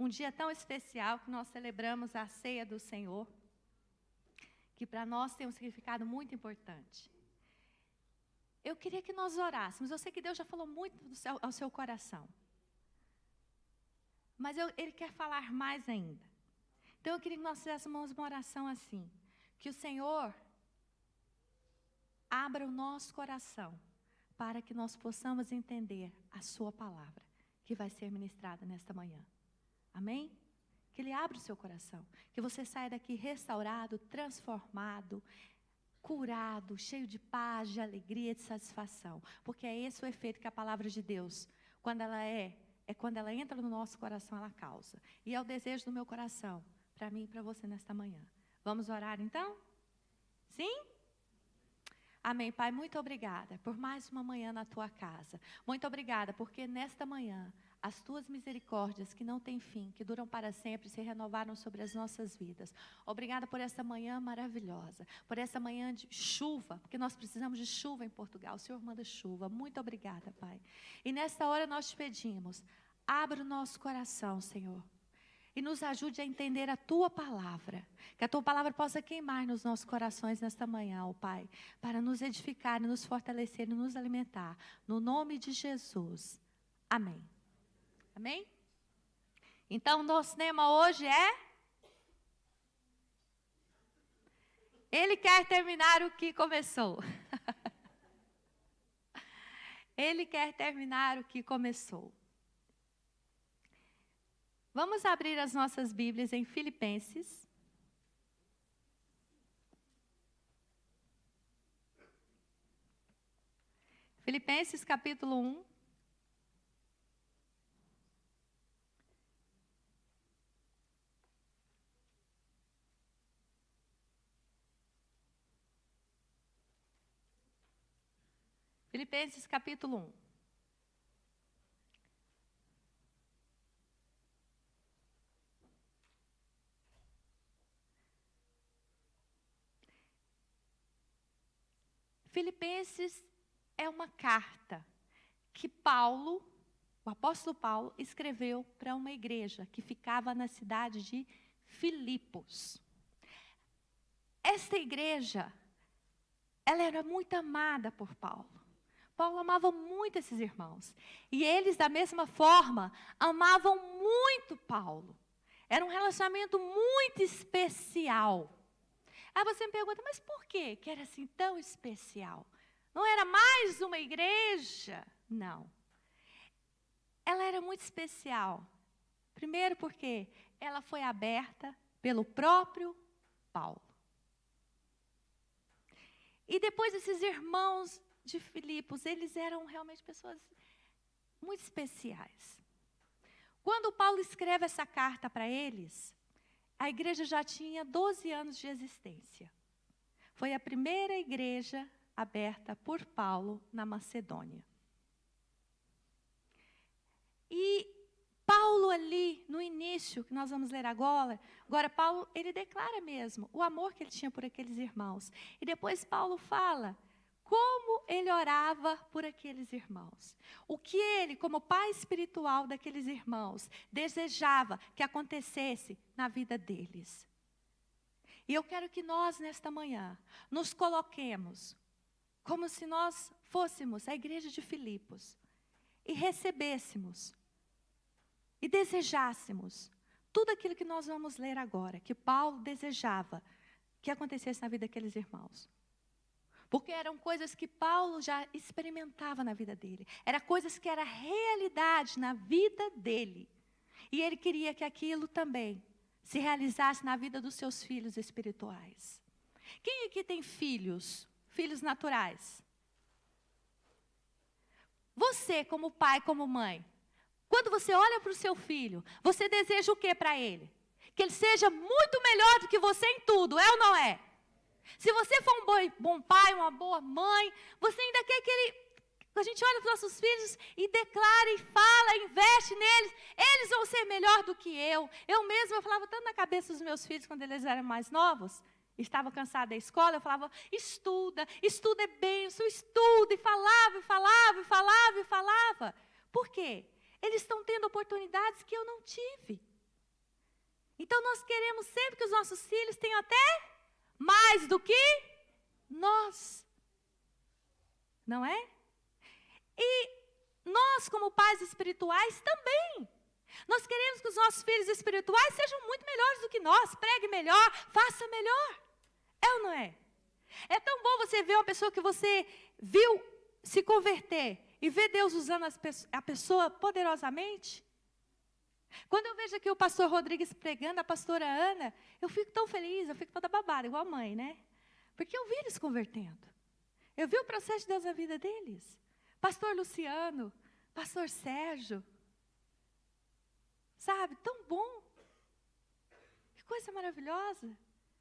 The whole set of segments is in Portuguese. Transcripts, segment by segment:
um dia tão especial que nós celebramos a ceia do Senhor, que para nós tem um significado muito importante. Eu queria que nós orássemos. Eu sei que Deus já falou muito ao seu coração. Mas Ele quer falar mais ainda. Então eu queria que nós fizéssemos uma oração assim. Que o Senhor abra o nosso coração para que nós possamos entender a sua palavra que vai ser ministrada nesta manhã. Amém? Que Ele abra o seu coração. Que você saia daqui restaurado, transformado, curado, cheio de paz, de alegria, de satisfação. Porque é esse o efeito que a palavra de Deus, quando ela quando ela entra no nosso coração, ela causa. E é o desejo do meu coração, para mim e para você nesta manhã. Vamos orar então? Sim? Amém, Pai, muito obrigada por mais uma manhã na Tua casa. Muito obrigada, porque nesta manhã, as Tuas misericórdias que não têm fim, que duram para sempre, se renovaram sobre as nossas vidas. Obrigada por essa manhã maravilhosa, por essa manhã de chuva, porque nós precisamos de chuva em Portugal. O Senhor manda chuva. Muito obrigada, Pai. E nesta hora nós te pedimos, abra o nosso coração, Senhor. E nos ajude a entender a Tua palavra. Que a Tua palavra possa queimar nos nossos corações nesta manhã, ó Pai. Para nos edificar, nos fortalecer e nos alimentar. No nome de Jesus. Amém. Amém? Então, nosso tema hoje é... Ele quer terminar o que começou. Ele quer terminar o que começou. Vamos abrir as nossas Bíblias em Filipenses. Filipenses capítulo 1. Filipenses capítulo 1. Filipenses é uma carta que Paulo, o apóstolo Paulo, escreveu para uma igreja que ficava na cidade de Filipos. Esta igreja, ela era muito amada por Paulo. Paulo amava muito esses irmãos. E eles, da mesma forma, amavam muito Paulo. Era um relacionamento muito especial. Aí você me pergunta, mas por que era assim tão especial? Não era mais uma igreja? Não. Ela era muito especial. Primeiro porque ela foi aberta pelo próprio Paulo. E depois esses irmãos de Filipos, eles eram realmente pessoas muito especiais. Quando Paulo escreve essa carta para eles, a igreja já tinha 12 anos de existência. Foi a primeira igreja aberta por Paulo na Macedônia. E Paulo ali, no início, que nós vamos ler agora Paulo, ele declara mesmo o amor que ele tinha por aqueles irmãos. E depois Paulo fala como ele orava por aqueles irmãos. O que ele, como pai espiritual daqueles irmãos, desejava que acontecesse na vida deles. E eu quero que nós, nesta manhã, nos coloquemos como se nós fôssemos a igreja de Filipos e recebêssemos e desejássemos tudo aquilo que nós vamos ler agora, que Paulo desejava que acontecesse na vida daqueles irmãos. Porque eram coisas que Paulo já experimentava na vida dele. Eram coisas que era realidade na vida dele. E ele queria que aquilo também se realizasse na vida dos seus filhos espirituais. Quem aqui tem filhos? Filhos naturais? Você, como pai, como mãe, quando você olha para o seu filho, você deseja o que para ele? Que ele seja muito melhor do que você em tudo, é ou não é? Se você for um bom pai, uma boa mãe, você ainda quer que ele... A gente olha para os nossos filhos e declara, e fala, investe neles. Eles vão ser melhor do que eu. Eu mesma, eu falava tanto na cabeça dos meus filhos, quando eles eram mais novos, estava cansada da escola, eu falava, estuda é bênção, estuda. E falava, e falava, e falava, e falava. Por quê? Eles estão tendo oportunidades que eu não tive. Então, nós queremos sempre que os nossos filhos tenham até mais do que nós. Não é? E nós, como pais espirituais, também. Nós queremos que os nossos filhos espirituais sejam muito melhores do que nós. Pregue melhor, faça melhor. É ou não é? É tão bom você ver uma pessoa que você viu se converter e ver Deus usando a pessoa poderosamente. Quando eu vejo aqui o pastor Rodrigues pregando, a pastora Ana, eu fico tão feliz, eu fico toda babada, igual a mãe, né? Porque eu vi eles convertendo. Eu vi o processo de Deus na vida deles. Pastor Luciano, pastor Sérgio. Sabe, tão bom. Que coisa maravilhosa.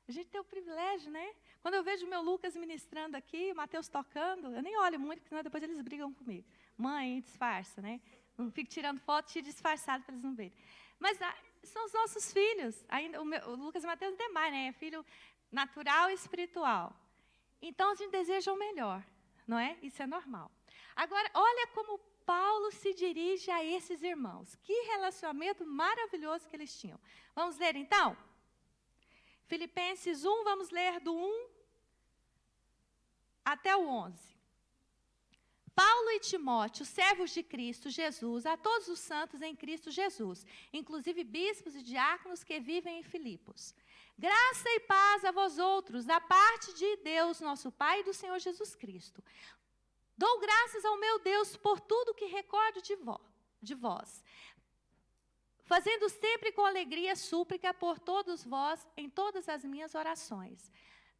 A gente tem o privilégio, né? Quando eu vejo o meu Lucas ministrando aqui, o Mateus tocando, eu nem olho muito, porque senão depois eles brigam comigo. Mãe, disfarça, né? Não fico tirando foto e disfarçado para eles não verem. Mas são os nossos filhos. Ainda, o Lucas e o Mateus demais, né? É filho natural e espiritual. Então, a gente deseja o melhor, não é? Isso é normal. Agora, olha como Paulo se dirige a esses irmãos. Que relacionamento maravilhoso que eles tinham. Vamos ler, então? Filipenses 1, vamos ler do 1 até o 11. Paulo e Timóteo, servos de Cristo Jesus, a todos os santos em Cristo Jesus, inclusive bispos e diáconos que vivem em Filipos. Graça e paz a vós outros, da parte de Deus, nosso Pai, e do Senhor Jesus Cristo. Dou graças ao meu Deus por tudo que recordo de vós, fazendo sempre com alegria súplica por todos vós em todas as minhas orações,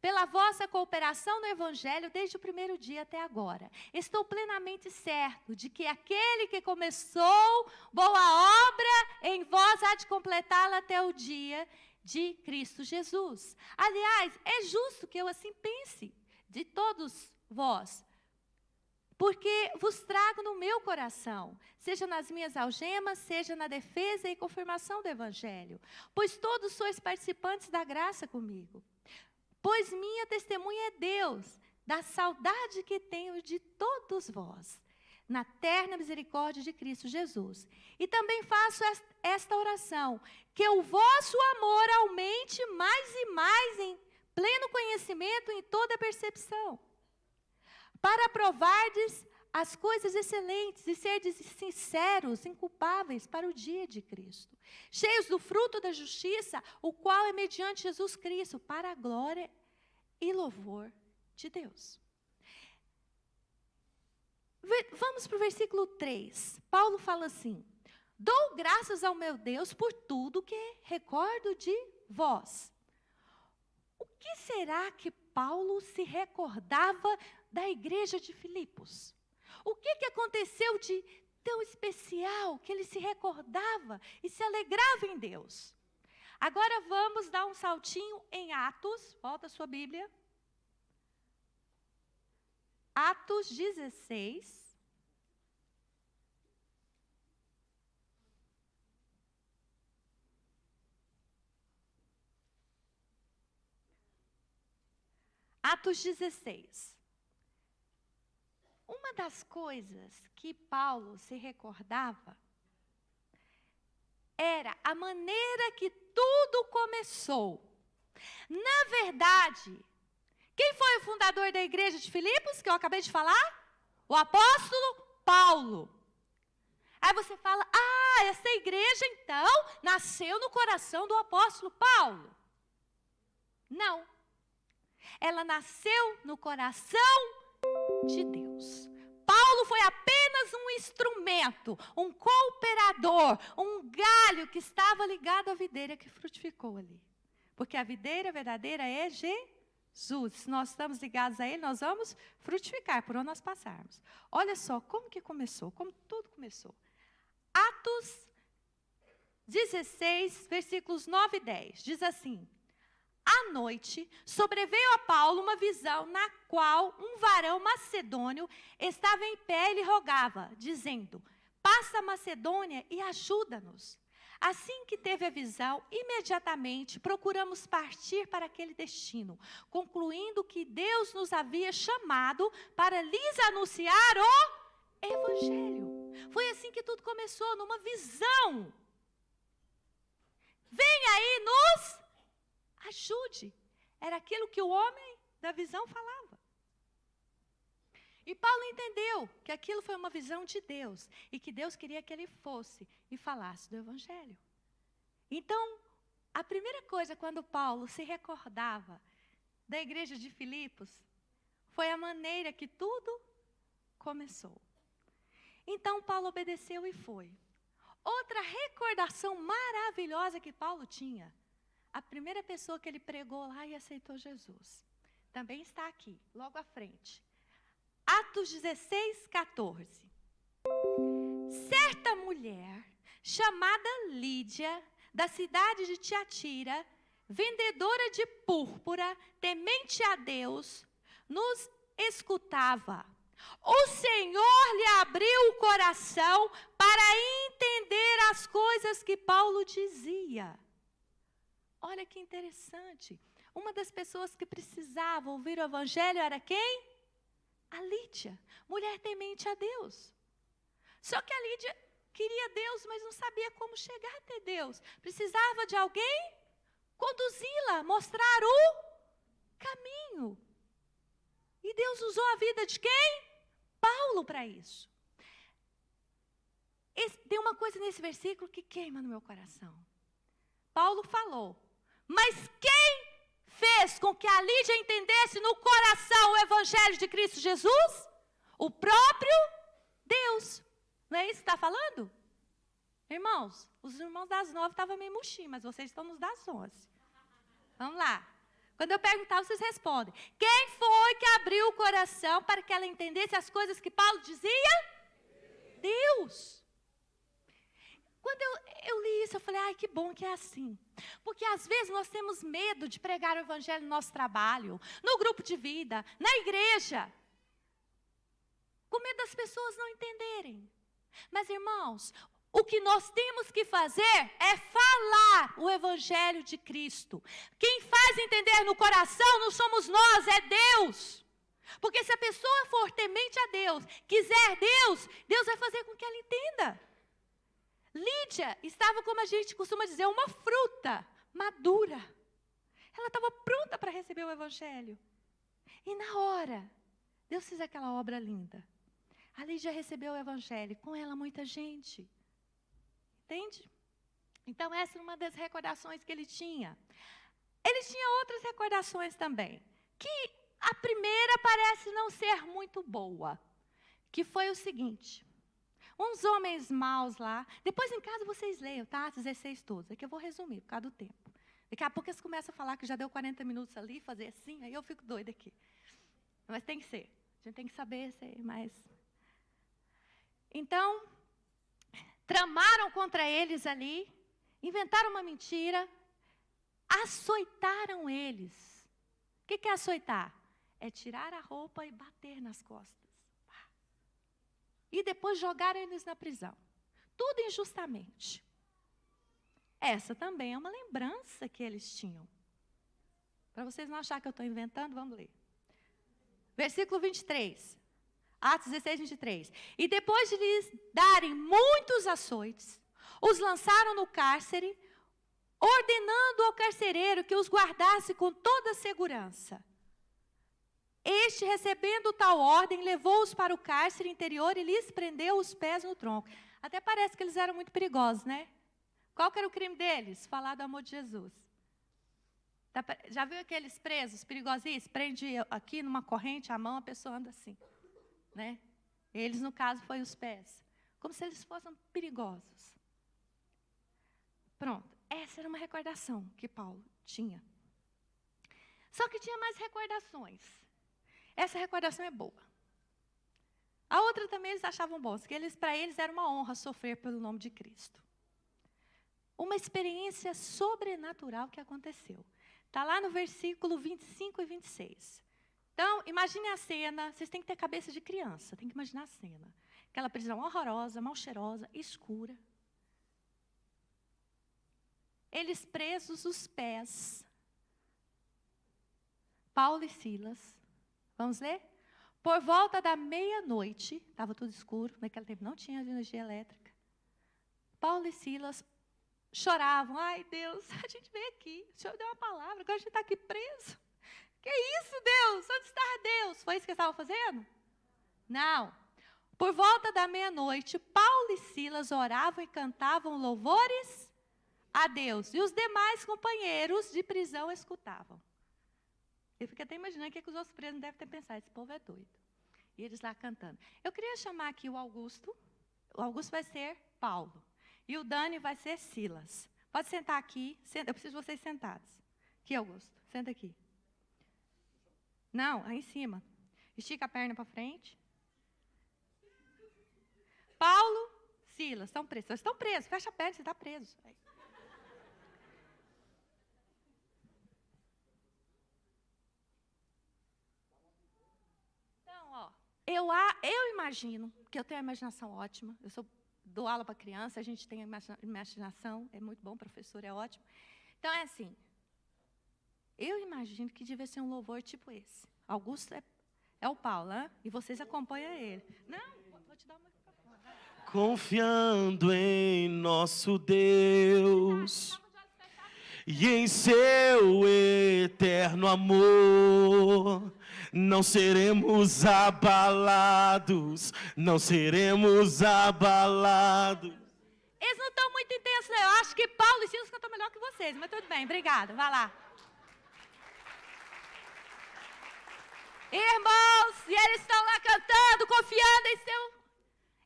pela vossa cooperação no Evangelho desde o primeiro dia até agora. Estou plenamente certo de que aquele que começou boa obra em vós há de completá-la até o dia de Cristo Jesus. Aliás, é justo que eu assim pense de todos vós, porque vos trago no meu coração, seja nas minhas algemas, seja na defesa e confirmação do Evangelho, pois todos sois participantes da graça comigo. Pois minha testemunha é Deus, da saudade que tenho de todos vós, na terna misericórdia de Cristo Jesus. E também faço esta oração, que o vosso amor aumente mais e mais em pleno conhecimento em toda percepção, para provardes as coisas excelentes e serdes sinceros, inculpáveis para o dia de Cristo, cheios do fruto da justiça, o qual é mediante Jesus Cristo, para a glória e louvor de Deus. Vamos para o versículo 3. Paulo fala assim: dou graças ao meu Deus por tudo que recordo de vós. O que será que Paulo se recordava da igreja de Filipos? O que aconteceu de tão especial que ele se recordava e se alegrava em Deus? Agora vamos dar um saltinho em Atos, volta a sua Bíblia. Atos 16. Atos 16. Uma das coisas que Paulo se recordava era a maneira que tudo começou. Na verdade, quem foi o fundador da igreja de Filipos, que eu acabei de falar? O apóstolo Paulo. Aí você fala, essa igreja então nasceu no coração do apóstolo Paulo. Não. Ela nasceu no coração de Deus. Paulo foi apenas um instrumento, um cooperador, um galho que estava ligado à videira que frutificou ali. Porque a videira verdadeira é Jesus. Se nós estamos ligados a Ele, nós vamos frutificar por onde nós passarmos. Olha só como que começou, como tudo começou. Atos 16, versículos 9 e 10, diz assim: à noite, sobreveio a Paulo uma visão na qual um varão macedônio estava em pé e lhe rogava, dizendo: passa a Macedônia e ajuda-nos. Assim que teve a visão, imediatamente procuramos partir para aquele destino, concluindo que Deus nos havia chamado para lhes anunciar o Evangelho. Foi assim que tudo começou, numa visão. Vem aí ajude. Era aquilo que o homem da visão falava. E Paulo entendeu que aquilo foi uma visão de Deus e que Deus queria que ele fosse e falasse do Evangelho. Então, a primeira coisa quando Paulo se recordava da igreja de Filipos foi a maneira que tudo começou. Então, Paulo obedeceu e foi. Outra recordação maravilhosa que Paulo tinha, a primeira pessoa que ele pregou lá e aceitou Jesus, também está aqui, logo à frente. Atos 16, 14. Certa mulher, chamada Lídia, da cidade de Tiatira, vendedora de púrpura, temente a Deus, nos escutava. O Senhor lhe abriu o coração para entender as coisas que Paulo dizia. Olha que interessante. Uma das pessoas que precisava ouvir o Evangelho era quem? A Lídia, mulher temente a Deus. Só que a Lídia queria Deus, mas não sabia como chegar até Deus. Precisava de alguém conduzi-la, mostrar o caminho. E Deus usou a vida de quem? Paulo para isso. Tem uma coisa nesse versículo que queima no meu coração. Paulo falou, mas quem fez com que a Lídia entendesse no coração o Evangelho de Cristo Jesus? O próprio Deus. Não é isso que está falando? Irmãos, os irmãos das 9 estavam meio murchinhos, mas vocês estão nos das 11. Vamos lá. Quando eu perguntar, vocês respondem. Quem foi que abriu o coração para que ela entendesse as coisas que Paulo dizia? Deus. Quando eu li isso, eu falei, ai, que bom que é assim. Porque às vezes nós temos medo de pregar o Evangelho no nosso trabalho, no grupo de vida, na igreja. Com medo das pessoas não entenderem. Mas, irmãos, o que nós temos que fazer é falar o Evangelho de Cristo. Quem faz entender no coração não somos nós, é Deus. Porque se a pessoa for temente a Deus, quiser Deus, Deus vai fazer com que ela entenda. Lídia estava, como a gente costuma dizer, uma fruta madura. Ela estava pronta para receber o Evangelho. E na hora, Deus fez aquela obra linda. A Lídia recebeu o Evangelho, com ela muita gente. Entende? Então essa era uma das recordações que ele tinha. Ele tinha outras recordações também, que a primeira parece não ser muito boa, que foi o seguinte, uns homens maus lá, depois em casa vocês leiam, tá? 16 todos, é que eu vou resumir por causa do tempo. Daqui a pouco eles começam a falar que já deu 40 minutos ali, fazer assim, aí eu fico doida aqui. Mas tem que ser, a gente tem que saber ser mais... Então, tramaram contra eles ali, inventaram uma mentira, açoitaram eles. O que é açoitar? É tirar a roupa e bater nas costas. E depois jogaram eles na prisão. Tudo injustamente. Essa também é uma lembrança que eles tinham. Para vocês não acharem que eu estou inventando, vamos ler. Versículo 23. Atos 16, 23. E depois de lhes darem muitos açoites, os lançaram no cárcere, ordenando ao carcereiro que os guardasse com toda a segurança. Este, recebendo tal ordem, levou-os para o cárcere interior e lhes prendeu os pés no tronco. Até parece que eles eram muito perigosos, né? Qual que era o crime deles? Falar do amor de Jesus. Já viu aqueles presos perigosinhos? Prende aqui numa corrente a mão, a pessoa anda assim. Né? Eles, no caso, foi os pés. Como se eles fossem perigosos. Pronto. Essa era uma recordação que Paulo tinha. Só que tinha mais recordações. Essa recordação é boa. A outra também eles achavam boas, que para eles era uma honra sofrer pelo nome de Cristo. Uma experiência sobrenatural que aconteceu. Está lá no versículo 25 e 26. Então, imagine a cena, vocês têm que ter cabeça de criança, tem que imaginar a cena. Aquela prisão horrorosa, mal cheirosa, escura. Eles presos os pés. Paulo e Silas. Vamos ler? Por volta da meia-noite, estava tudo escuro, naquele tempo não tinha energia elétrica. Paulo e Silas choravam. Ai, Deus, a gente veio aqui, o Senhor deu uma palavra, agora a gente está aqui preso. Que isso, Deus? Onde está Deus? Foi isso que eles estavam fazendo? Não. Por volta da meia-noite, Paulo e Silas oravam e cantavam louvores a Deus. E os demais companheiros de prisão escutavam. Eu fico até imaginando o que os outros presos devem ter pensado. Esse povo é doido. E eles lá cantando. Eu queria chamar aqui o Augusto. O Augusto vai ser Paulo. E o Dani vai ser Silas. Pode sentar aqui. Eu preciso de vocês sentados. Aqui, Augusto. Senta aqui. Não, aí em cima. Estica a perna para frente. Paulo, Silas, estão presos. Vocês estão presos. Fecha a perna, você está preso. Então, ó, eu imagino que eu tenho uma imaginação ótima. Eu dou aula para criança, a gente tem imaginação, é muito bom, professor, é ótimo. Então, é assim, eu imagino que devia ser um louvor tipo esse. Augusto é o Paulo, hein? E vocês acompanham ele. Não, vou te dar uma microfone. Confiando em nosso Deus e em seu eterno amor, não seremos abalados, não seremos abalados. Eles não estão muito intensos, não. Eu acho que Paulo e Silas cantam melhor que vocês, mas tudo bem, obrigada, vai lá. Irmãos, e eles estão lá cantando, confiando em seu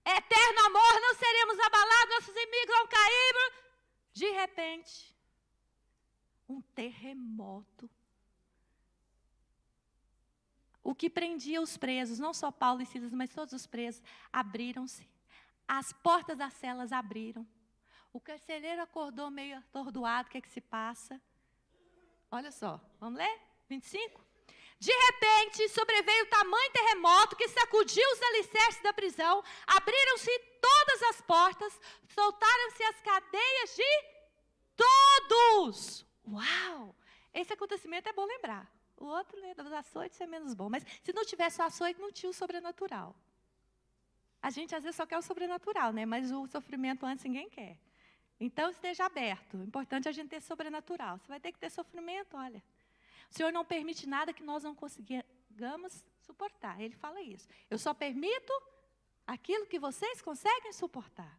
eterno amor, não seremos abalados, nossos inimigos vão cair. De repente, um terremoto. O que prendia os presos, não só Paulo e Silas, mas todos os presos, abriram-se. As portas das celas abriram. O carcereiro acordou meio atordoado, o que é que se passa? Olha só, vamos ler? 25? De repente, sobreveio tamanho terremoto que sacudiu os alicerces da prisão, abriram-se todas as portas, soltaram-se as cadeias de todos. Uau! Esse acontecimento é bom lembrar. O outro, né, dos açoites é menos bom. Mas se não tivesse o açoite, não tinha o sobrenatural. A gente, às vezes, só quer o sobrenatural, né? Mas o sofrimento antes ninguém quer. Então, esteja aberto. O importante é a gente ter sobrenatural. Você vai ter que ter sofrimento, olha. O Senhor não permite nada que nós não consigamos suportar. Ele fala isso. Eu só permito aquilo que vocês conseguem suportar.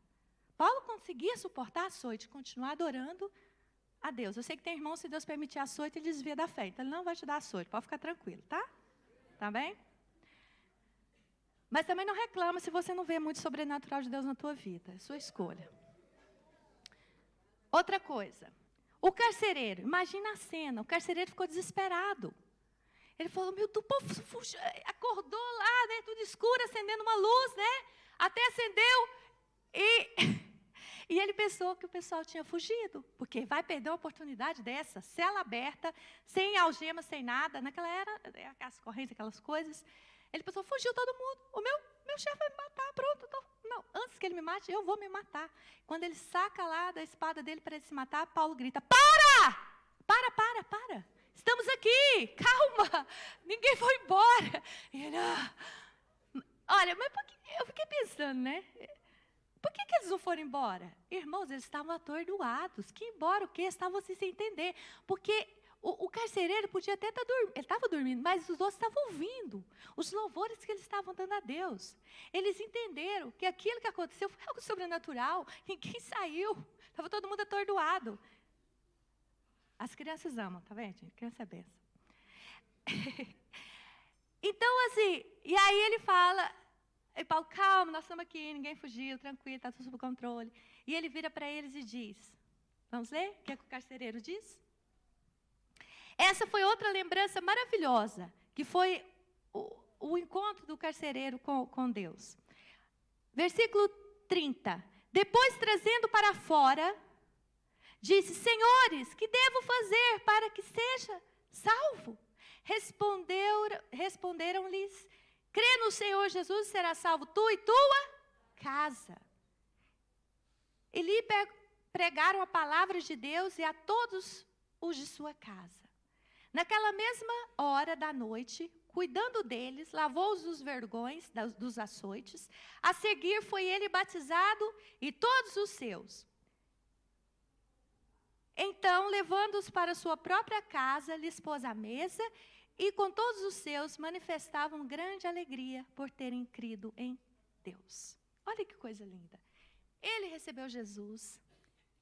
Paulo conseguia suportar a açoite, continuar adorando a Deus. Eu sei que tem irmãos, se Deus permitir açoite, ele desvia da fé. Então, ele não vai te dar açoite. Pode ficar tranquilo, tá? Tá bem? Mas também não reclama se você não vê muito sobrenatural de Deus na tua vida. É sua escolha. Outra coisa. O carcereiro, imagina a cena, o carcereiro ficou desesperado. Ele falou, meu, o povo acordou lá, né, tudo escuro, acendendo uma luz, né, até acendeu, e ele pensou que o pessoal tinha fugido, porque vai perder uma oportunidade dessa, cela aberta, sem algema, sem nada, naquela era, as correntes, aquelas coisas. Ele pensou, fugiu todo mundo, o meu chefe vai me matar, pronto, não, antes que ele me mate, eu vou me matar. Quando ele saca lá da espada dele para ele se matar, Paulo grita, para! Estamos aqui, calma, ninguém foi embora. E ele, olha, mas por que, eu fiquei pensando, né? Por que eles não foram embora? Irmãos, eles estavam atordoados. Que embora o quê? Estavam assim sem entender. Porque o carcereiro podia até estar dormindo, ele estava dormindo, mas os outros estavam ouvindo os louvores que eles estavam dando a Deus. Eles entenderam que aquilo que aconteceu foi algo sobrenatural. Ninguém saiu. Estava todo mundo atordoado. As crianças amam, tá vendo, gente? Criança é benção. Então, assim, e aí ele fala, e Paulo, calma, nós estamos aqui, ninguém fugiu, tranquilo, está tudo sob controle. E ele vira para eles e diz, vamos ler? O que é que o carcereiro diz? Essa foi outra lembrança maravilhosa, que foi o encontro do carcereiro com Deus. Versículo 30. Depois, trazendo para fora, disse, senhores, que devo fazer para que seja salvo? Responderam-lhes, crê no Senhor Jesus e será salvo tu e tua casa. E lhe pregaram a palavra de Deus e a todos os de sua casa. Naquela mesma hora da noite, cuidando deles, lavou-os dos vergões, dos açoites. A seguir foi ele batizado e todos os seus. Então, levando-os para sua própria casa, lhes pôs à mesa, e com todos os seus manifestavam grande alegria por terem crido em Deus. Olha que coisa linda. Ele recebeu Jesus,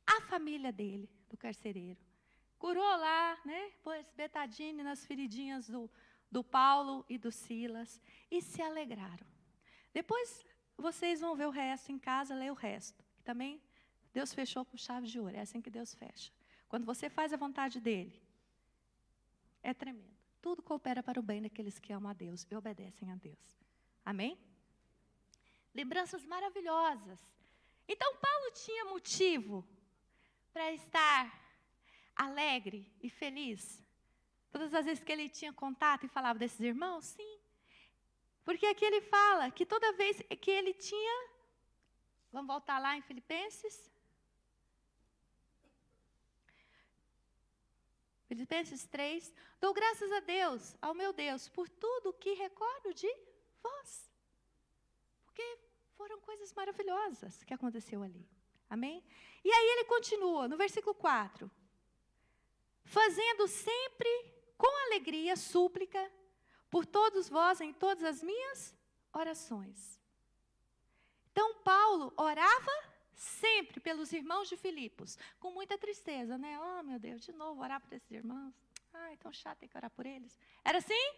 a família dele, do carcereiro, curou lá, né? Pôs betadine nas feridinhas do Paulo e do Silas, e se alegraram. Depois, vocês vão ver o resto em casa, ler o resto. Também, Deus fechou com chave de ouro, é assim que Deus fecha. Quando você faz a vontade dele, é tremendo. Tudo coopera para o bem daqueles que amam a Deus e obedecem a Deus. Amém? Lembranças maravilhosas. Então, Paulo tinha motivo para estar alegre e feliz. Todas as vezes que ele tinha contato e falava desses irmãos, sim. Porque aqui ele fala que toda vez que ele tinha... Vamos voltar lá em Filipenses. Filipenses 3. Dou graças a Deus, ao meu Deus, por tudo que recordo de vós. Porque foram coisas maravilhosas que aconteceu ali. Amém? E aí ele continua, no versículo 4. Fazendo sempre com alegria, súplica, por todos vós em todas as minhas orações. Então, Paulo orava sempre pelos irmãos de Filipos, com muita tristeza, né? Oh, meu Deus, de novo orar por esses irmãos. Ai, tão chato ter que orar por eles. Era assim?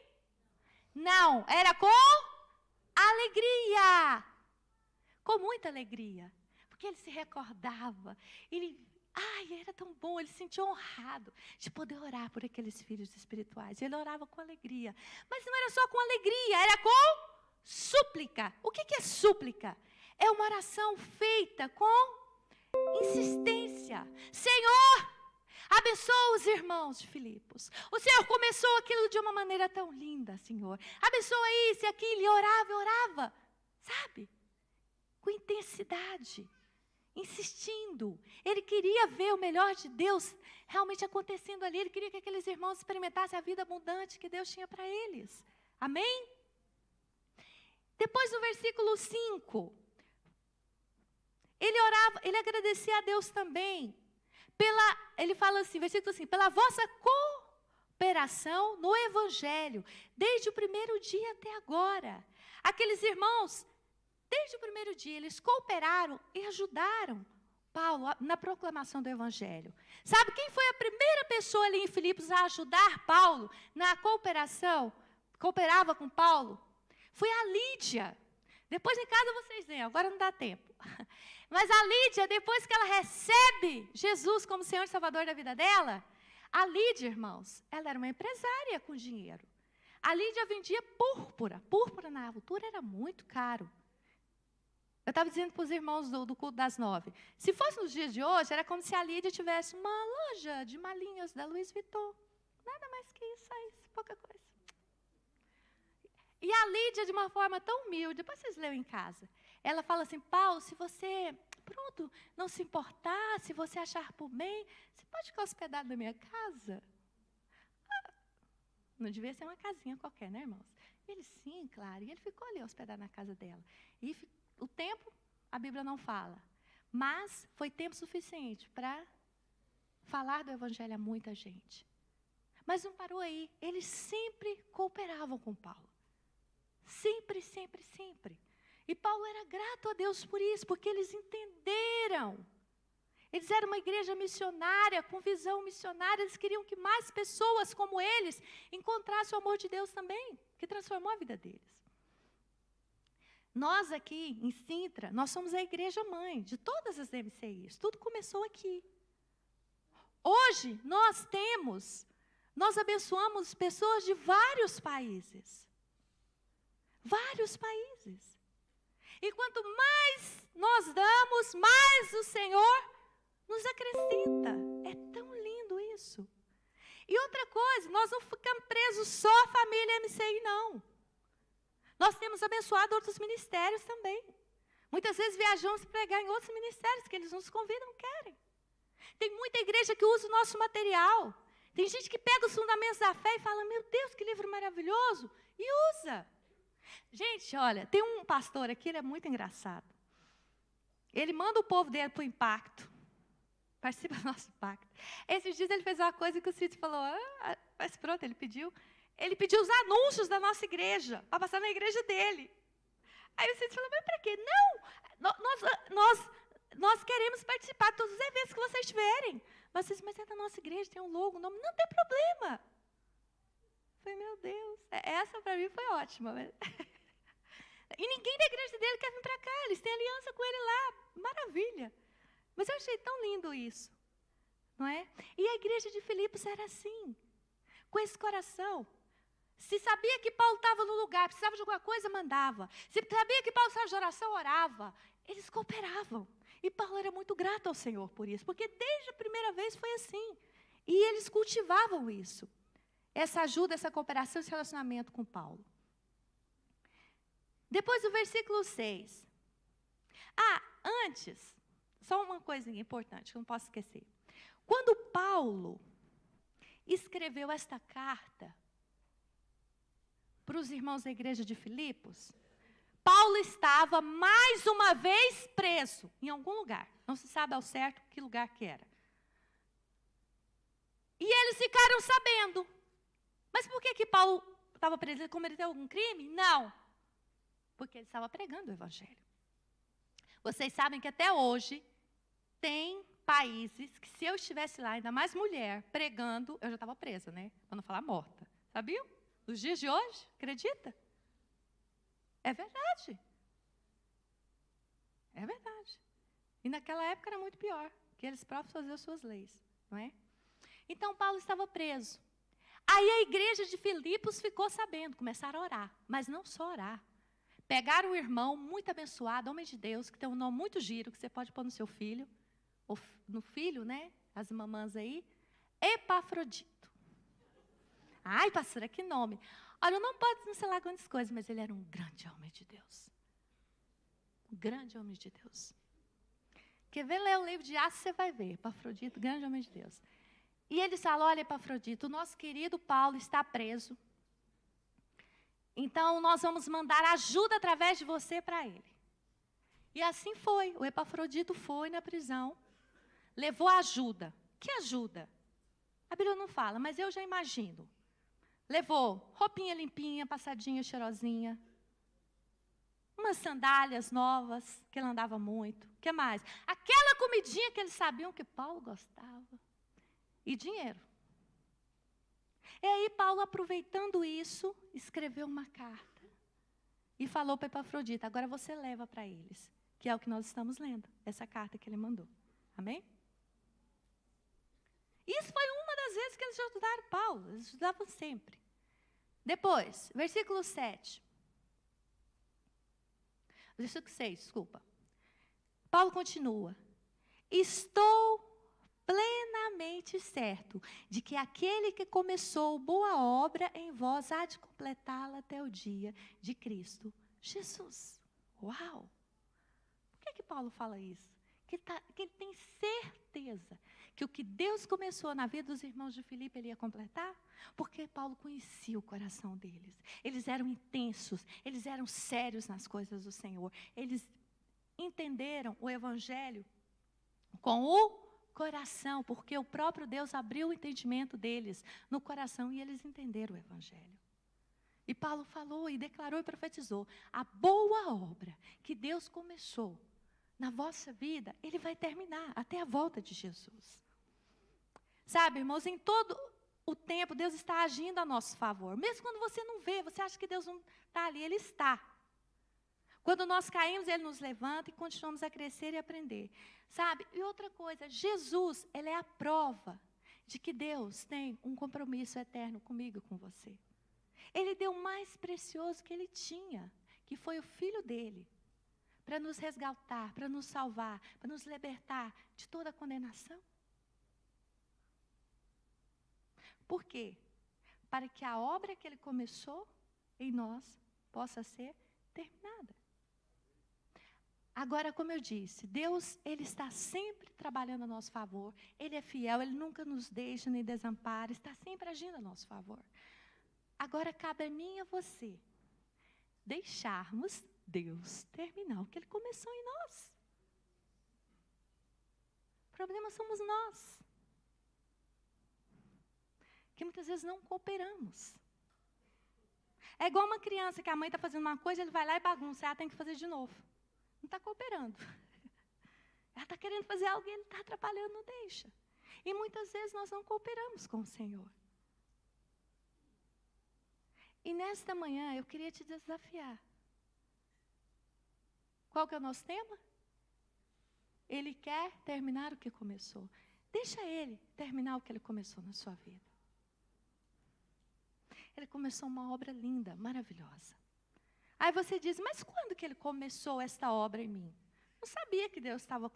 Não, era com alegria. Com muita alegria. Porque ele se recordava, era tão bom, ele se sentia honrado de poder orar por aqueles filhos espirituais. Ele orava com alegria. Mas não era só com alegria, era com súplica. O que é súplica? É uma oração feita com insistência. Senhor, abençoa os irmãos de Filipos. O Senhor começou aquilo de uma maneira tão linda, Senhor. Abençoa isso e aquilo, e orava, sabe? Com intensidade, insistindo. Ele queria ver o melhor de Deus realmente acontecendo ali. Ele queria que aqueles irmãos experimentassem a vida abundante que Deus tinha para eles. Amém? Depois no versículo 5, ele orava, ele agradecia a Deus também, ele fala assim, versículo 5, pela vossa cooperação no Evangelho, desde o primeiro dia até agora. Aqueles irmãos, desde o primeiro dia, eles cooperaram e ajudaram Paulo na proclamação do Evangelho. Sabe quem foi a primeira pessoa ali em Filipos a ajudar Paulo na cooperação? Cooperava com Paulo? Foi a Lídia. Depois em casa vocês veem, agora não dá tempo. Mas a Lídia, depois que ela recebe Jesus como Senhor e Salvador da vida dela, a Lídia, irmãos, ela era uma empresária com dinheiro. A Lídia vendia púrpura. Púrpura na altura era muito caro. Eu estava dizendo para os irmãos do culto das 9. Se fosse nos dias de hoje, era como se a Lídia tivesse uma loja de malinhas da Louis Vuitton. Nada mais que isso, é isso, pouca coisa. E a Lídia, de uma forma tão humilde, depois vocês leem em casa, ela fala assim, Paulo, se você, não se importar, se você achar por bem, você pode ficar hospedado na minha casa? Não devia ser uma casinha qualquer, né, irmãos? Ele, sim, claro, e ele ficou ali hospedado na casa dela. E o tempo, a Bíblia não fala, mas foi tempo suficiente para falar do Evangelho a muita gente. Mas não parou aí, eles sempre cooperavam com Paulo. Sempre, sempre, sempre. E Paulo era grato a Deus por isso, porque eles entenderam. Eles eram uma igreja missionária, com visão missionária. Eles queriam que mais pessoas como eles encontrassem o amor de Deus também, que transformou a vida deles. Nós aqui, em Sintra, nós somos a igreja mãe de todas as MCIs. Tudo começou aqui. Hoje, nós abençoamos pessoas de vários países. Vários países. E quanto mais nós damos, mais o Senhor nos acrescenta. É tão lindo isso. E outra coisa, nós não ficamos presos só à família MCI, não. Nós temos abençoado outros ministérios também. Muitas vezes viajamos pregar em outros ministérios que eles nos convidam, querem. Tem muita igreja que usa o nosso material. Tem gente que pega os fundamentos da fé e fala, meu Deus, que livro maravilhoso, e usa. Gente, olha, tem um pastor aqui, ele é muito engraçado. Ele manda o povo dele para o impacto. Participa do nosso pacto. Esses dias ele fez uma coisa que o Cid falou, mas pronto, ele pediu. Ele pediu os anúncios da nossa igreja, para passar na igreja dele. Aí o Cid falou, mas para quê? Não, nós queremos participar de todos os eventos que vocês tiverem. Mas é da nossa igreja, tem um logo, um nome, não tem problema. Eu falei, meu Deus, essa para mim foi ótima. E ninguém da igreja dele quer vir para cá, eles têm aliança com ele lá, maravilha. Mas eu achei tão lindo isso, não é? E a igreja de Filipos era assim, com esse coração. Se sabia que Paulo estava no lugar, precisava de alguma coisa, mandava. Se sabia que Paulo precisava de oração, orava. Eles cooperavam. E Paulo era muito grato ao Senhor por isso, porque desde a primeira vez foi assim. E eles cultivavam isso. Essa ajuda, essa cooperação, esse relacionamento com Paulo. Depois do versículo 6. Antes, só uma coisa importante, que eu não posso esquecer. Quando Paulo escreveu esta carta para os irmãos da igreja de Filipos, Paulo estava mais uma vez preso em algum lugar. Não se sabe ao certo que lugar que era. E eles ficaram sabendo. Mas por que Paulo estava preso? Ele cometeu algum crime? Não. Porque ele estava pregando o evangelho. Vocês sabem que até hoje tem países que se eu estivesse lá, ainda mais mulher, pregando, eu já estava presa, né? Para não falar morta. Sabiam? Nos dias de hoje, acredita? É verdade. É verdade. E naquela época era muito pior, que eles próprios faziam as suas leis, não é? Então Paulo estava preso. Aí a igreja de Filipos ficou sabendo, começaram a orar, mas não só orar. Pegaram um irmão muito abençoado, homem de Deus, que tem um nome muito giro, que você pode pôr no seu filho, ou no filho, né? As mamãs aí. Epafrodito. Ai, pastora, que nome. Olha, não pode não sei lá quantas coisas, mas ele era um grande homem de Deus. Um grande homem de Deus. Quer ver ler o livro de Atos, você vai ver. Epafrodito, grande homem de Deus. E eles falam, olha, Epafrodito, o nosso querido Paulo está preso. Então, nós vamos mandar ajuda através de você para ele. E assim foi. O Epafrodito foi na prisão, levou ajuda. Que ajuda? A Bíblia não fala, mas eu já imagino. Levou roupinha limpinha, passadinha, cheirosinha. Umas sandálias novas, que ele andava muito. O que mais? Aquela comidinha que eles sabiam que Paulo gostava. E dinheiro. E aí Paulo, aproveitando isso, escreveu uma carta. E falou para Epafrodito, agora você leva para eles. Que é o que nós estamos lendo, essa carta que ele mandou. Amém? Isso foi uma das vezes que eles ajudaram Paulo. Eles ajudavam sempre. Depois, versículo 7. Versículo 6, desculpa. Paulo continua. Estou plenamente certo de que aquele que começou boa obra em vós há de completá-la até o dia de Cristo Jesus. Uau! Por que Paulo fala isso? Que ele tem certeza que o que Deus começou na vida dos irmãos de Filipe, ele ia completar? Porque Paulo conhecia o coração deles. Eles eram intensos, eles eram sérios nas coisas do Senhor. Eles entenderam o evangelho com o coração, porque o próprio Deus abriu o entendimento deles no coração e eles entenderam o evangelho. E Paulo falou e declarou e profetizou, a boa obra que Deus começou na vossa vida, ele vai terminar até a volta de Jesus. Sabe, irmãos, em todo o tempo Deus está agindo a nosso favor. Mesmo quando você não vê, você acha que Deus não está ali, Ele está. Quando nós caímos, Ele nos levanta e continuamos a crescer e aprender. Sabe? E outra coisa, Jesus, Ele é a prova de que Deus tem um compromisso eterno comigo e com você. Ele deu o mais precioso que Ele tinha, que foi o Filho dEle, para nos resgatar, para nos salvar, para nos libertar de toda a condenação. Por quê? Para que a obra que Ele começou em nós possa ser terminada. Agora, como eu disse, Deus, Ele está sempre trabalhando a nosso favor. Ele é fiel, Ele nunca nos deixa nem desampara, está sempre agindo a nosso favor. Agora, cabe a mim e a você deixarmos Deus terminar o que Ele começou em nós. problema somos nós, que muitas vezes não cooperamos. É igual uma criança que a mãe está fazendo uma coisa, ele vai lá e bagunça, ela tem que fazer de novo. Não está cooperando. Ela está querendo fazer algo e ele está atrapalhando, não deixa. E muitas vezes nós não cooperamos com o Senhor. E nesta manhã eu queria te desafiar. Qual que é o nosso tema? Ele quer terminar o que começou. Deixa ele terminar o que ele começou na sua vida. Ele começou uma obra linda, maravilhosa. Aí você diz, mas quando que ele começou esta obra em mim? Não sabia que Deus estava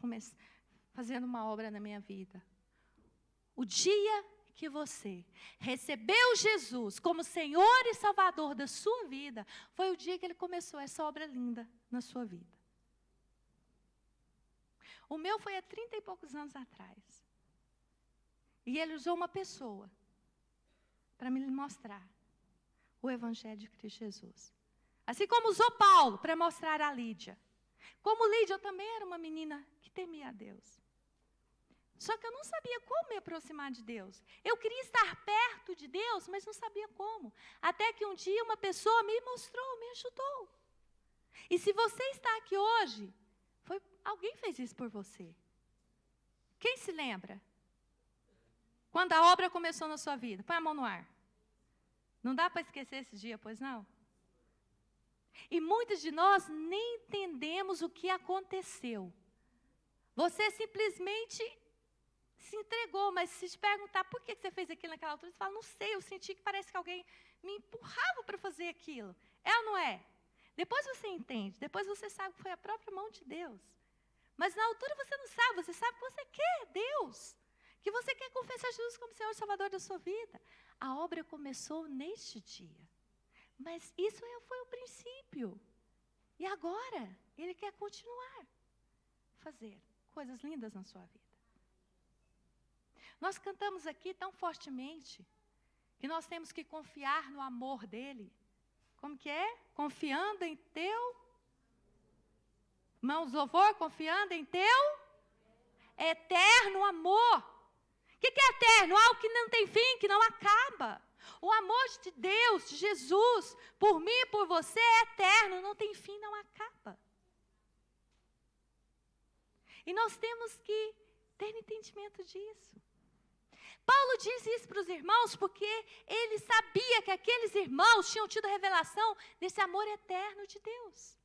fazendo uma obra na minha vida. O dia que você recebeu Jesus como Senhor e Salvador da sua vida, foi o dia que Ele começou essa obra linda na sua vida. O meu foi há 30 e poucos anos atrás. E Ele usou uma pessoa para me mostrar o Evangelho de Cristo Jesus. Assim como usou Paulo para mostrar a Lídia. Como Lídia, eu também era uma menina que temia a Deus. Só que eu não sabia como me aproximar de Deus. Eu queria estar perto de Deus, mas não sabia como. Até que um dia uma pessoa me mostrou, me ajudou. E se você está aqui hoje, alguém fez isso por você. Quem se lembra? Quando a obra começou na sua vida? Põe a mão no ar. Não dá para esquecer esse dia, pois não? E muitos de nós nem entendemos o que aconteceu. Você simplesmente se entregou, mas se te perguntar por que você fez aquilo naquela altura, você fala, não sei, eu senti que parece que alguém me empurrava para fazer aquilo. É ou não é? Depois você entende, depois você sabe que foi a própria mão de Deus. Mas na altura você não sabe, você sabe que você quer Deus, que você quer confessar Jesus como Senhor e Salvador da sua vida. A obra começou neste dia. Mas isso foi o princípio. E agora, Ele quer continuar a fazer coisas lindas na sua vida. Nós cantamos aqui tão fortemente que nós temos que confiar no amor dEle. Como que é? Confiando em teu... Mãos louvor, confiando em teu eterno amor. O que é eterno? Algo que não tem fim, que não acaba. O amor de Deus, de Jesus, por mim e por você é eterno, não tem fim, não acaba. E nós temos que ter entendimento disso. Paulo diz isso para os irmãos porque ele sabia que aqueles irmãos tinham tido a revelação desse amor eterno de Deus.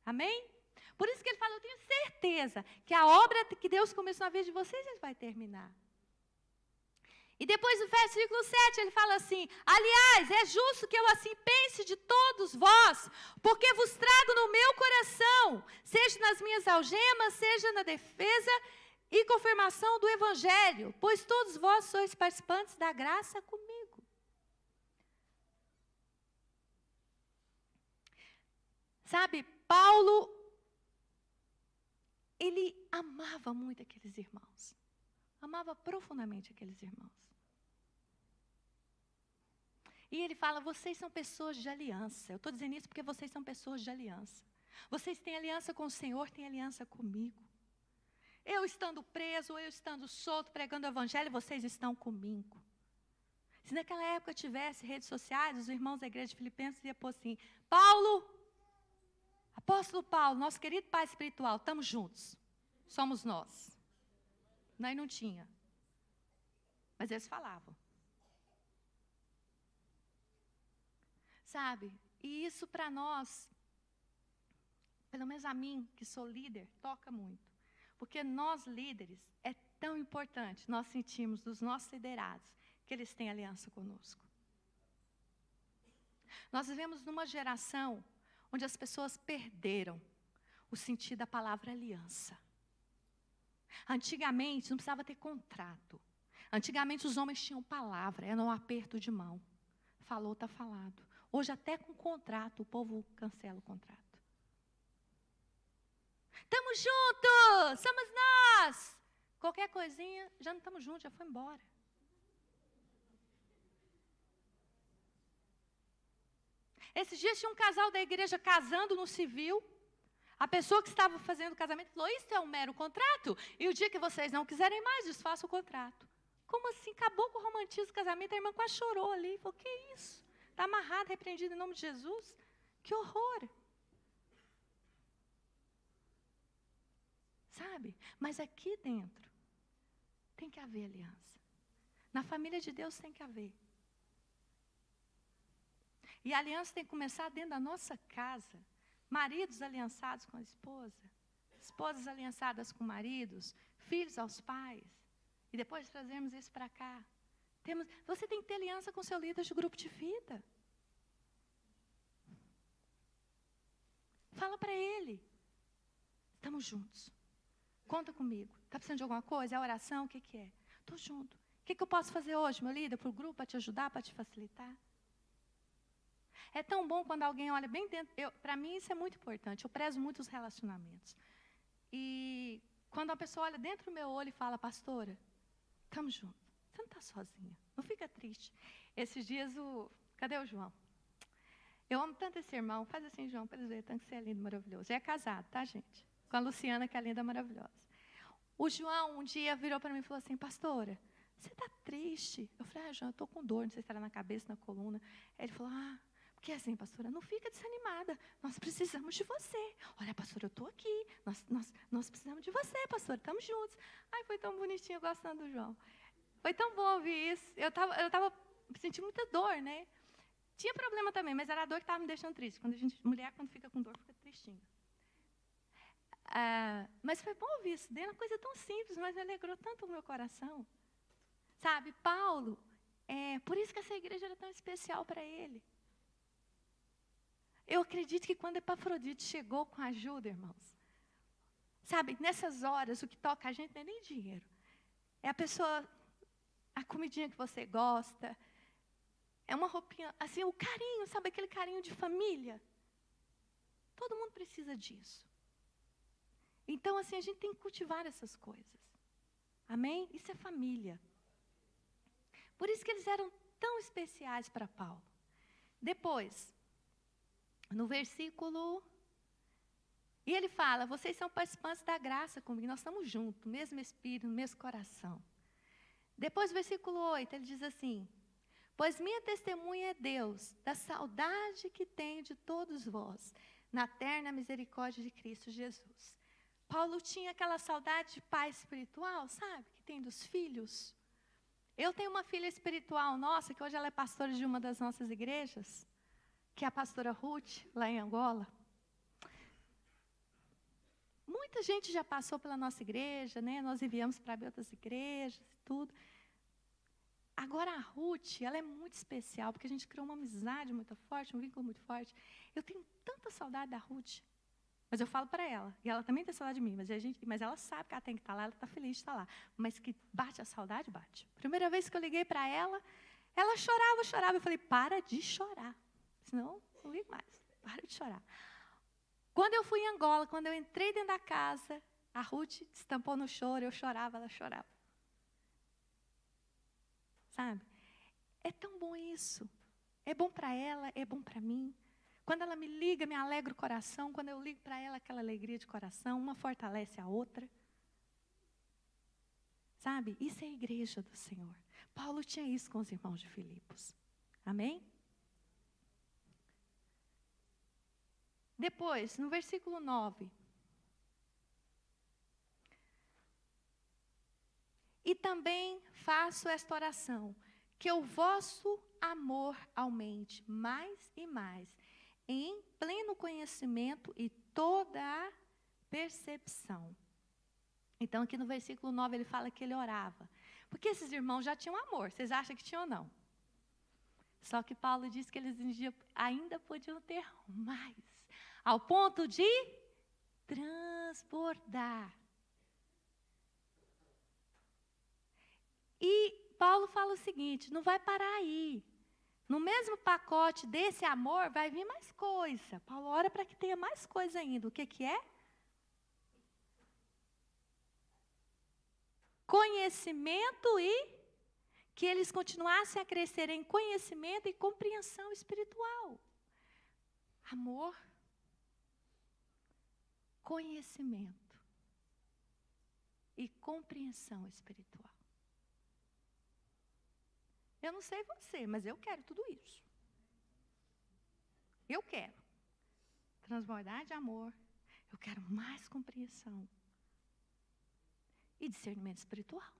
Amém? Por isso que ele fala, eu tenho certeza que a obra que Deus começou na vida de vocês, Ele vai terminar. E depois no versículo 7 ele fala assim, aliás, é justo que eu assim pense de todos vós, porque vos trago no meu coração, seja nas minhas algemas, seja na defesa e confirmação do Evangelho, pois todos vós sois participantes da graça comigo. Sabe, Paulo, ele amava muito aqueles irmãos. Amava profundamente aqueles irmãos. E ele fala, vocês são pessoas de aliança. Eu estou dizendo isso porque vocês são pessoas de aliança. Vocês têm aliança com o Senhor, têm aliança comigo. Eu estando preso, eu estando solto, pregando o Evangelho, vocês estão comigo. Se naquela época tivesse redes sociais, os irmãos da igreja de Filipenses iam pôr assim, Paulo, apóstolo Paulo, nosso querido pai espiritual, estamos juntos. Somos nós. Nós não tinha. Mas eles falavam. Sabe? E isso para nós, pelo menos a mim, que sou líder, toca muito. Porque nós líderes, é tão importante nós sentirmos dos nossos liderados que eles têm aliança conosco. Nós vivemos numa geração onde as pessoas perderam o sentido da palavra aliança. Antigamente não precisava ter contrato. Antigamente os homens tinham palavra, era um aperto de mão. Falou, está falado. Hoje até com contrato o povo cancela o contrato. Estamos juntos, somos nós. Qualquer coisinha, já não estamos juntos, já foi embora. Esses dias tinha um casal da igreja casando no civil. A pessoa que estava fazendo o casamento falou, isso é um mero contrato, e o dia que vocês não quiserem mais, desfaça o contrato. Como assim? Acabou com o romantismo do casamento, a irmã quase chorou ali, falou, que isso? Está amarrado, repreendido em nome de Jesus? Que horror! Sabe? Mas aqui dentro, tem que haver aliança. Na família de Deus tem que haver. E a aliança tem que começar dentro da nossa casa. Maridos aliançados com a esposa, esposas aliançadas com maridos, filhos aos pais. E depois trazermos isso para cá. Você tem que ter aliança com seu líder de grupo de vida. Fala para ele. Estamos juntos. Conta comigo. Está precisando de alguma coisa? É oração? O que é? Estou junto. O que eu posso fazer hoje, meu líder, para o grupo, para te ajudar, para te facilitar? É tão bom quando alguém olha bem dentro. Para mim, isso é muito importante. Eu prezo muito os relacionamentos. E quando a pessoa olha dentro do meu olho e fala, pastora, estamos juntos. Você não está sozinha. Não fica triste. Esses dias, cadê o João? Eu amo tanto esse irmão. Faz assim, João, para eles verem tanto que você é lindo, maravilhoso. É casado, tá, gente? Com a Luciana, que é linda, maravilhosa. O João, um dia, virou para mim e falou assim, pastora, você está triste? Eu falei, João, eu estou com dor, não sei se era na cabeça, na coluna. Aí ele falou, porque assim, pastora, não fica desanimada, nós precisamos de você. Olha, pastora, eu estou aqui, nós precisamos de você, pastora, estamos juntos. Ai, foi tão bonitinho, gostando do João. Foi tão bom ouvir isso. Eu estava sentindo muita dor, né? Tinha problema também, mas era a dor que estava me deixando triste. Mulher, quando fica com dor, fica tristinha. Mas foi bom ouvir isso, uma coisa tão simples, mas me alegrou tanto o meu coração. Sabe, Paulo, por isso que essa igreja era tão especial para ele. Eu acredito que quando Epafrodito chegou com ajuda, irmãos, sabe, nessas horas, o que toca a gente não é nem dinheiro. É a pessoa, a comidinha que você gosta, é uma roupinha, assim, o carinho, sabe, aquele carinho de família. Todo mundo precisa disso. Então, assim, a gente tem que cultivar essas coisas. Amém? Isso é família. Por isso que eles eram tão especiais para Paulo. Depois, no versículo... E ele fala, vocês são participantes da graça comigo, nós estamos juntos, mesmo espírito, mesmo coração. Depois, versículo 8, ele diz assim, pois minha testemunha é Deus, da saudade que tenho de todos vós, na terna misericórdia de Cristo Jesus. Paulo tinha aquela saudade de pai espiritual, sabe? Que tem dos filhos. Eu tenho uma filha espiritual nossa, que hoje ela é pastora de uma das nossas igrejas, que é a pastora Ruth, lá em Angola. Muita gente já passou pela nossa igreja, né? Nós enviamos para outras igrejas e tudo. Agora a Ruth, ela é muito especial, porque a gente criou uma amizade muito forte, um vínculo muito forte. Eu tenho tanta saudade da Ruth. Mas eu falo para ela, e ela também tem saudade de mim, mas ela sabe que ela tem que estar lá, ela está feliz de estar lá. Mas que bate a saudade, bate. Primeira vez que eu liguei para ela chorava. Eu falei, para de chorar, senão não ligo mais, para de chorar. Quando eu fui em Angola, quando eu entrei dentro da casa, a Ruth estampou no choro, eu chorava, ela chorava. Sabe? É tão bom isso. É bom para ela, é bom para mim. Quando ela me liga, me alegra o coração. Quando eu ligo para ela, aquela alegria de coração, uma fortalece a outra. Sabe? Isso é a igreja do Senhor. Paulo tinha isso com os irmãos de Filipos. Amém? Depois, no versículo 9. E também faço esta oração, que o vosso amor aumente mais e mais, em pleno conhecimento e toda a percepção. Então, aqui no versículo 9, ele fala que ele orava. Porque esses irmãos já tinham amor, vocês acham que tinham ou não? Só que Paulo diz que eles ainda podiam ter mais, ao ponto de transbordar. E Paulo fala o seguinte, não vai parar aí. No mesmo pacote desse amor vai vir mais coisa. Paulo ora para que tenha mais coisa ainda. O que é? Conhecimento e que eles continuassem a crescer em conhecimento e compreensão espiritual. Amor. conhecimento e compreensão espiritual. Eu não sei você, mas eu quero tudo isso. Eu quero transbordar de amor, eu quero mais compreensão e discernimento espiritual.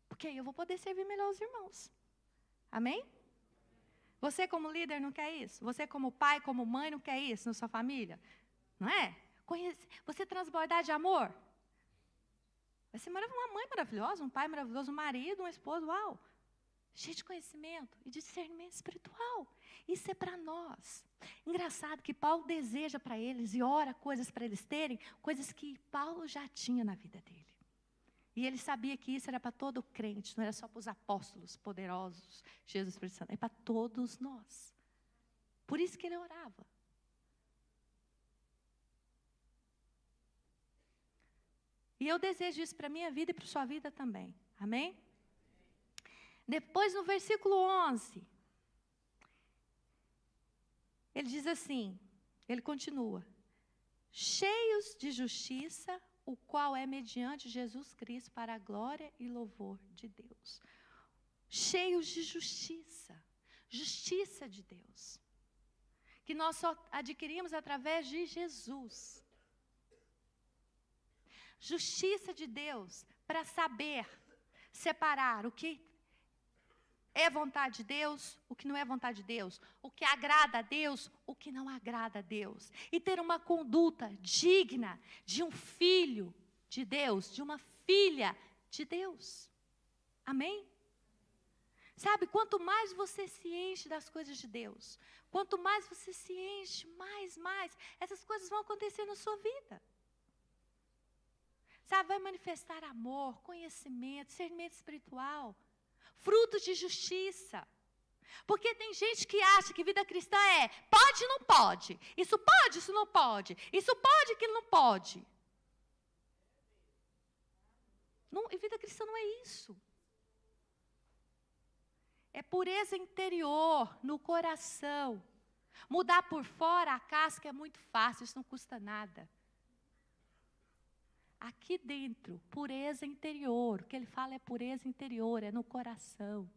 Porque aí eu vou poder servir melhor os irmãos. Amém? Você como líder não quer isso? Você como pai, como mãe não quer isso na sua família? Não é? Você transbordar de amor? Vai ser uma mãe maravilhosa, um pai maravilhoso, um marido, um esposo, uau! Cheio de conhecimento e de discernimento espiritual. Isso é para nós. Engraçado que Paulo deseja para eles e ora coisas para eles terem, coisas que Paulo já tinha na vida dele. E ele sabia que isso era para todo crente, não era só para os apóstolos poderosos, cheios do Espírito Santo, é para todos nós. Por isso que ele orava. E eu desejo isso para a minha vida e para a sua vida também. Amém? Depois, no versículo 11, ele diz assim, ele continua, cheios de justiça, o qual é mediante Jesus Cristo para a glória e louvor de Deus. Cheios de justiça, justiça de Deus, que nós só adquirimos através de Jesus. Justiça de Deus para saber separar o que é vontade de Deus, o que não é vontade de Deus, o que agrada a Deus, o que não agrada a Deus. E ter uma conduta digna de um filho de Deus, de uma filha de Deus. Amém? Sabe, quanto mais você se enche das coisas de Deus, quanto mais você se enche, mais, essas coisas vão acontecer na sua vida. Sabe, vai manifestar amor, conhecimento, discernimento espiritual. Frutos de justiça. Porque tem gente que acha que vida cristã é pode e não pode. Isso pode, isso não pode. Isso pode, aquilo não pode. Não, e vida cristã não é isso. É pureza interior, no coração. Mudar por fora a casca é muito fácil, isso não custa nada. Aqui dentro, pureza interior. O que ele fala é pureza interior, é no coração.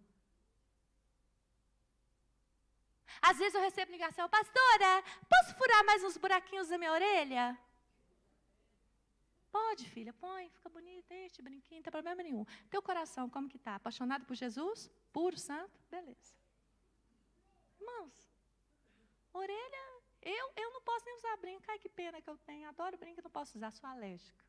Às vezes eu recebo ligação, pastora, posso furar mais uns buraquinhos da minha orelha? Pode, filha, põe, fica bonito, deixa, brinquinho, não tem problema nenhum. Teu coração, como que está? Apaixonado por Jesus? Puro, santo? Beleza. Irmãos, orelha, eu não posso nem usar brinco. Ai, que pena que eu tenho. Adoro brinco, não posso usar, sou alérgica.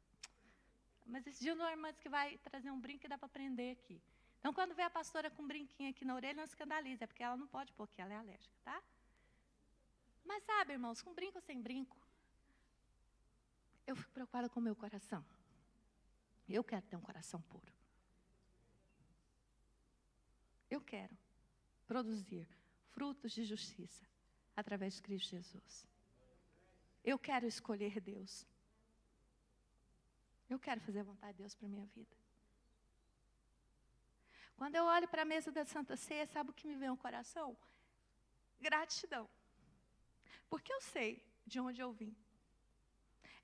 Mas esse dia uma irmã disse que vai trazer um brinco que dá para prender aqui. Então, quando vê a pastora com um brinquinho aqui na orelha, não escandaliza, é porque ela não pode pôr, porque ela é alérgica, tá? Mas sabe, irmãos, com brinco ou sem brinco, eu fico preocupada com o meu coração. Eu quero ter um coração puro. Eu quero produzir frutos de justiça através de Cristo Jesus. Eu quero escolher Deus. Eu quero fazer a vontade de Deus para a minha vida. Quando eu olho para a mesa da Santa Ceia, sabe o que me vem ao coração? Gratidão. Porque eu sei de onde eu vim.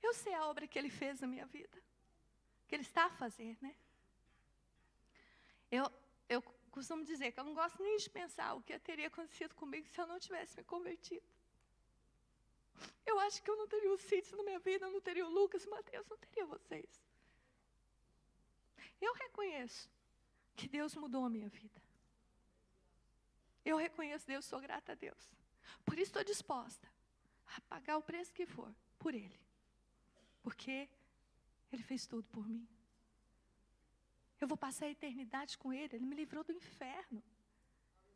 Eu sei a obra que Ele fez na minha vida. Que Ele está a fazer, né? Eu costumo dizer que eu não gosto nem de pensar o que teria acontecido comigo se eu não tivesse me convertido. Eu acho que eu não teria o Cícero na minha vida, eu não teria o Lucas, o Mateus, não teria vocês. Eu reconheço que Deus mudou a minha vida. Eu reconheço Deus, sou grata a Deus. Por isso estou disposta a pagar o preço que for por Ele. Porque Ele fez tudo por mim. Eu vou passar a eternidade com Ele. Ele me livrou do inferno.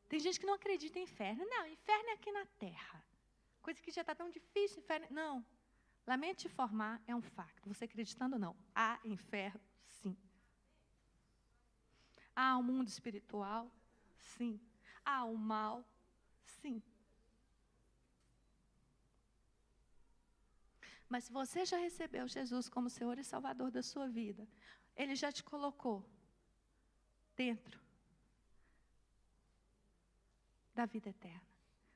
Tem gente que não acredita em inferno. Não, inferno é aqui na terra. Coisa que já está tão difícil, inferno. Não. Lamento te informar, é um facto. Você acreditando ou não, há inferno, sim. Há um mundo espiritual, sim. Há um mal, sim. Mas se você já recebeu Jesus como Senhor e Salvador da sua vida, Ele já te colocou dentro da vida eterna.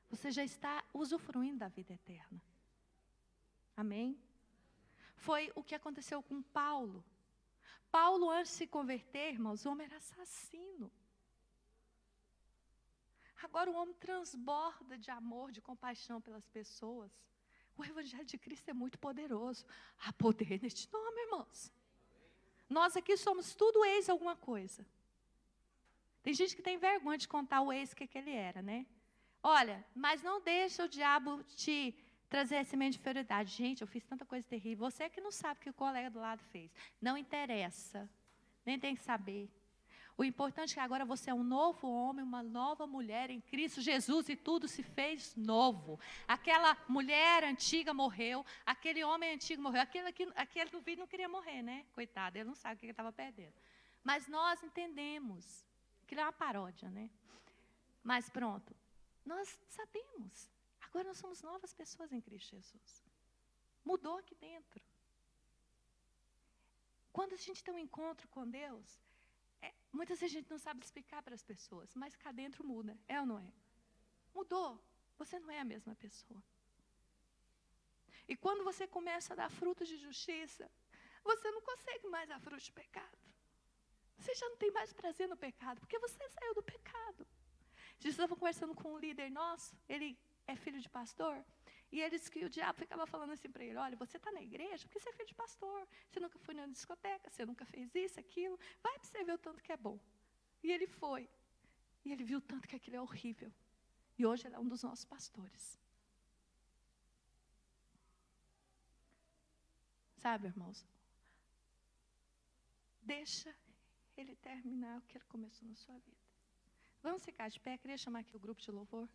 Você já está usufruindo da vida eterna. Amém? Foi o que aconteceu com Paulo. Paulo, antes de se converter, irmãos, o homem era assassino. Agora o homem transborda de amor, de compaixão pelas pessoas. O Evangelho de Cristo é muito poderoso. Há poder neste nome, irmãos. Nós aqui somos tudo ex alguma coisa. Tem gente que tem vergonha de contar o ex que ele era, né? Olha, mas não deixa o diabo te trazer esse sentimento de inferioridade. Gente, eu fiz tanta coisa terrível. Você que não sabe o que o colega do lado fez. Não interessa. Nem tem que saber. O importante é que agora você é um novo homem, uma nova mulher em Cristo Jesus e tudo se fez novo. Aquela mulher antiga morreu, aquele homem antigo morreu. Aquele do vídeo não queria morrer, né? Coitado, ele não sabe o que ele estava perdendo. Mas nós entendemos. Aquilo é uma paródia, né? Mas pronto, nós sabemos. Agora nós somos novas pessoas em Cristo Jesus. Mudou aqui dentro. Quando a gente tem um encontro com Deus, muitas vezes a gente não sabe explicar para as pessoas, mas cá dentro muda, é ou não é? Mudou, você não é a mesma pessoa. E quando você começa a dar frutos de justiça, você não consegue mais dar frutos de pecado. Você já não tem mais prazer no pecado, porque você saiu do pecado. Jesus estava conversando com um líder nosso, ele é filho de pastor, e ele disse que o diabo ficava falando assim para ele, olha, você está na igreja porque você é filho de pastor, você nunca foi na discoteca, você nunca fez isso, aquilo, vai para você ver o tanto que é bom. E ele foi, e ele viu o tanto que aquilo é horrível, e hoje ele é um dos nossos pastores. Sabe, irmãos, deixa ele terminar o que ele começou na sua vida. Vamos ficar de pé, queria chamar aqui o grupo de louvor.